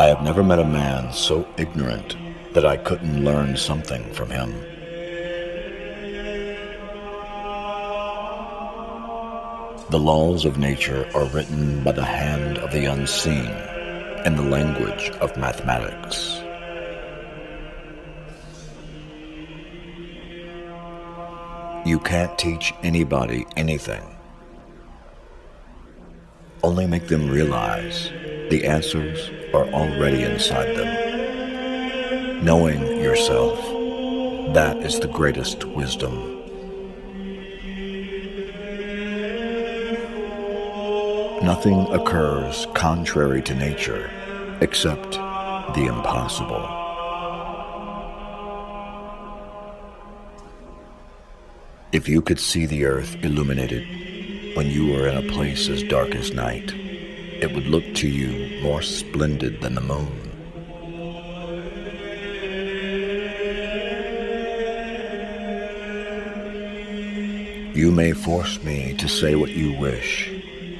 have never met a man so ignorant that I couldn't learn something from him. The laws of nature are written by the hand of the unseen in the language of mathematics. You can't teach anybody anything. Only make them realize the answers are already inside them. Knowing yourself, that is the greatest wisdom. Nothing occurs contrary to nature except the impossible. If you could see the earth illuminated when you were in a place as dark as night, it would look to you more splendid than the moon. You may force me to say what you wish.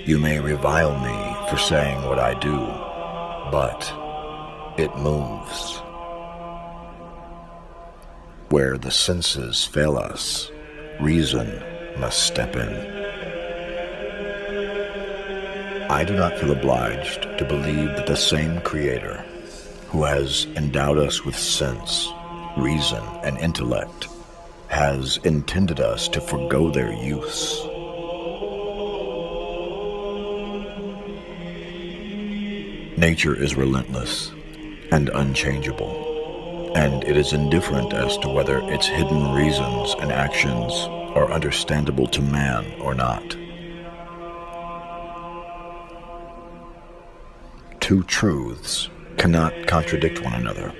You may revile me for saying what I do, but it moves. Where the senses fail us, reason must step in. I do not feel obliged to believe that the same Creator who has endowed us with sense, reason, and intellect has intended us to forgo their use. Nature is relentless and unchangeable, and it is indifferent as to whether its hidden reasons and actions are understandable to man or not. Two truths cannot contradict one another.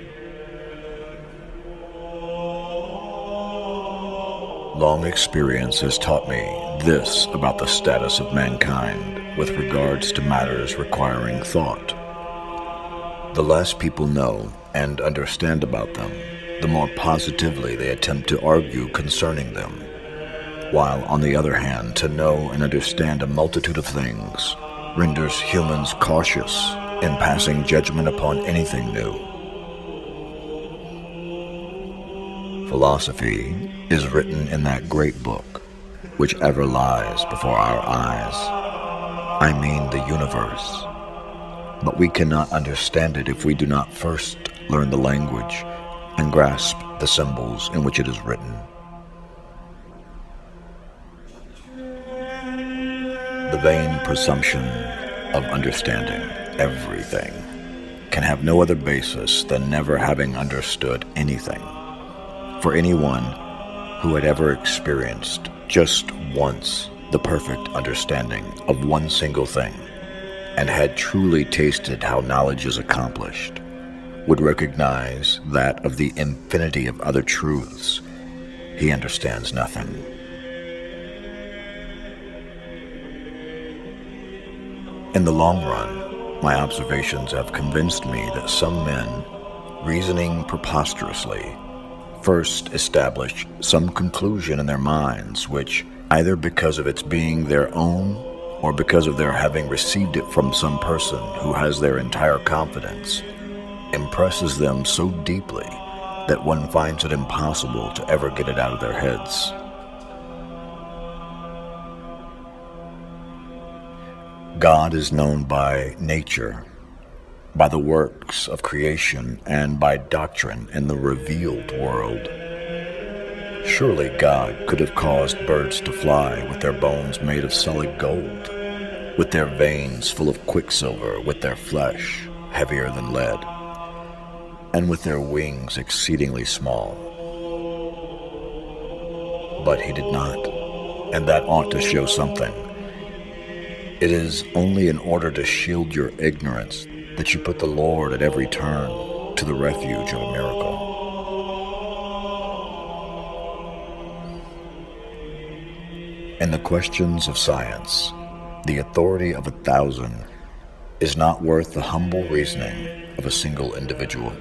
Long experience has taught me this about the status of mankind with regards to matters requiring thought. The less people know and understand about them, the more positively they attempt to argue concerning them, while on the other hand, to know and understand a multitude of things renders humans cautious in passing judgment upon anything new. Philosophy is written in that great book which ever lies before our eyes. I mean the universe. But we cannot understand it if we do not first learn the language and grasp the symbols in which it is written. The vain presumption of understanding everything can have no other basis than never having understood anything. For anyone who had ever experienced just once the perfect understanding of one single thing and had truly tasted how knowledge is accomplished, would recognize that of the infinity of other truths, he understands nothing. In the long run, my observations have convinced me that some men, reasoning preposterously, first establish some conclusion in their minds which, either because of its being their own or because of their having received it from some person who has their entire confidence, impresses them so deeply that one finds it impossible to ever get it out of their heads. God is known by nature, by the works of creation, and by doctrine in the revealed world. Surely God could have caused birds to fly with their bones made of solid gold, with their veins full of quicksilver, with their flesh heavier than lead, and with their wings exceedingly small. But he did not, and that ought to show something. It is only in order to shield your ignorance that you put the Lord at every turn to the refuge of a miracle. In the questions of science, the authority of 1,000 is not worth the humble reasoning of a single individual.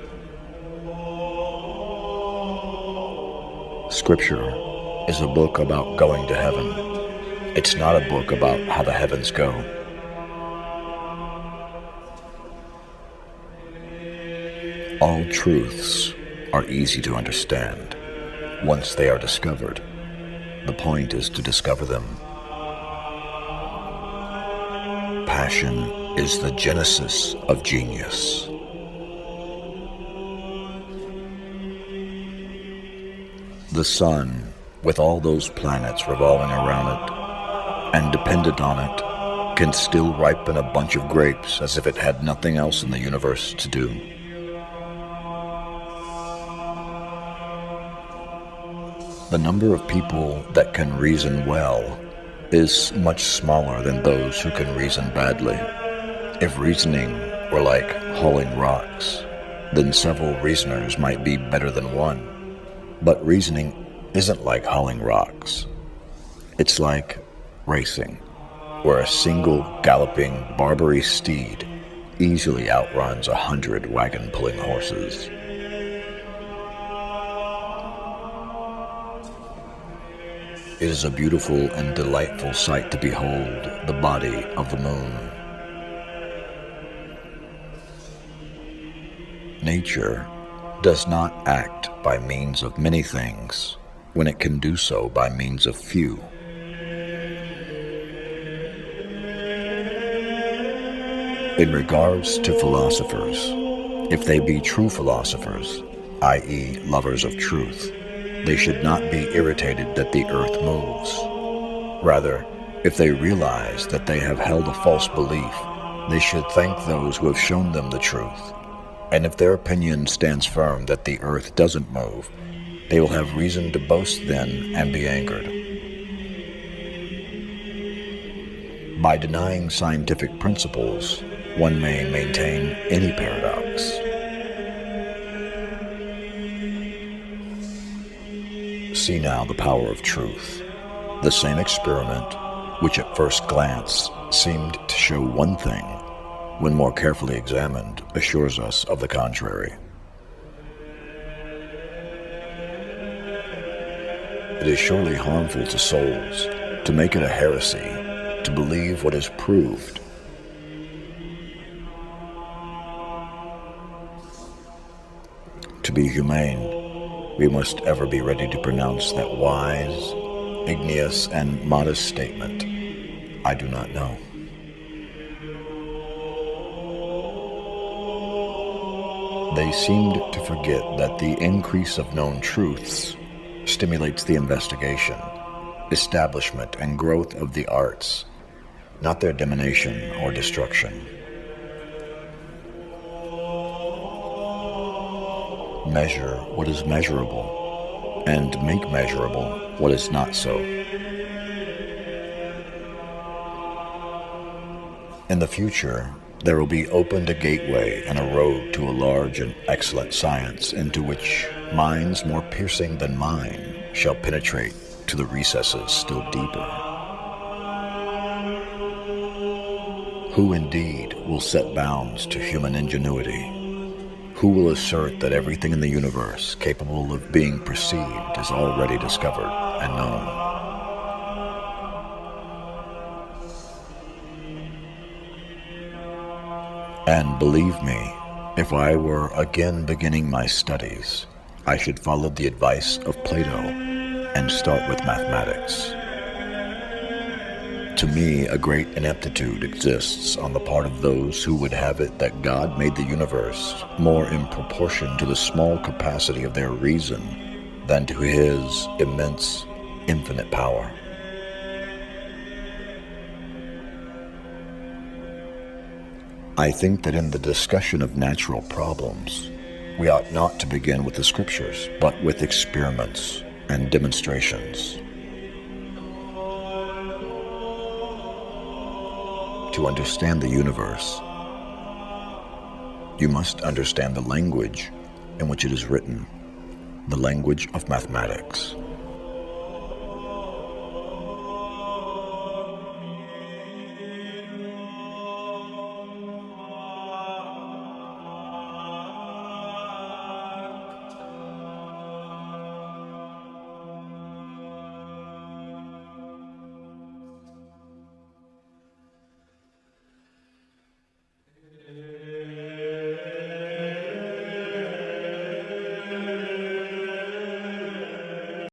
Scripture is a book about going to heaven. It's not a book about how the heavens go. All truths are easy to understand once they are discovered. The point is to discover them. Passion is the genesis of genius. The sun, with all those planets revolving around it and dependent on it, can still ripen a bunch of grapes as if it had nothing else in the universe to do. The number of people that can reason well is much smaller than those who can reason badly. If reasoning were like hauling rocks, then several reasoners might be better than one. But reasoning isn't like hauling rocks. It's like racing, where a single galloping Barbary steed easily outruns 100 wagon-pulling horses. It is a beautiful and delightful sight to behold the body of the moon. Nature does not act by means of many things when it can do so by means of few. In regards to philosophers, if they be true philosophers, i.e. lovers of truth, they should not be irritated that the earth moves. Rather, if they realize that they have held a false belief, they should thank those who have shown them the truth. And if their opinion stands firm that the earth doesn't move, they will have reason to boast then and be angered. By denying scientific principles, one may maintain any paradox. See now the power of truth. The same experiment, which at first glance seemed to show one thing, when more carefully examined, assures us of the contrary. It is surely harmful to souls to make it a heresy to believe what is proved. To be humane, we must ever be ready to pronounce that wise, igneous, and modest statement, "I do not know." They seemed to forget that the increase of known truths stimulates the investigation, establishment, and growth of the arts, not their diminution or destruction. Measure what is measurable, and make measurable what is not so. In the future, there will be opened a gateway and a road to a large and excellent science into which minds more piercing than mine shall penetrate to the recesses still deeper. Who indeed will set bounds to human ingenuity? Who will assert that everything in the universe capable of being perceived is already discovered and known? And believe me, if I were again beginning my studies, I should follow the advice of Plato and start with mathematics. To me, a great ineptitude exists on the part of those who would have it that God made the universe more in proportion to the small capacity of their reason than to his immense, infinite power. I think that in the discussion of natural problems, we ought not to begin with the scriptures, but with experiments and demonstrations. To understand the universe, you must understand the language in which it is written, the language of mathematics.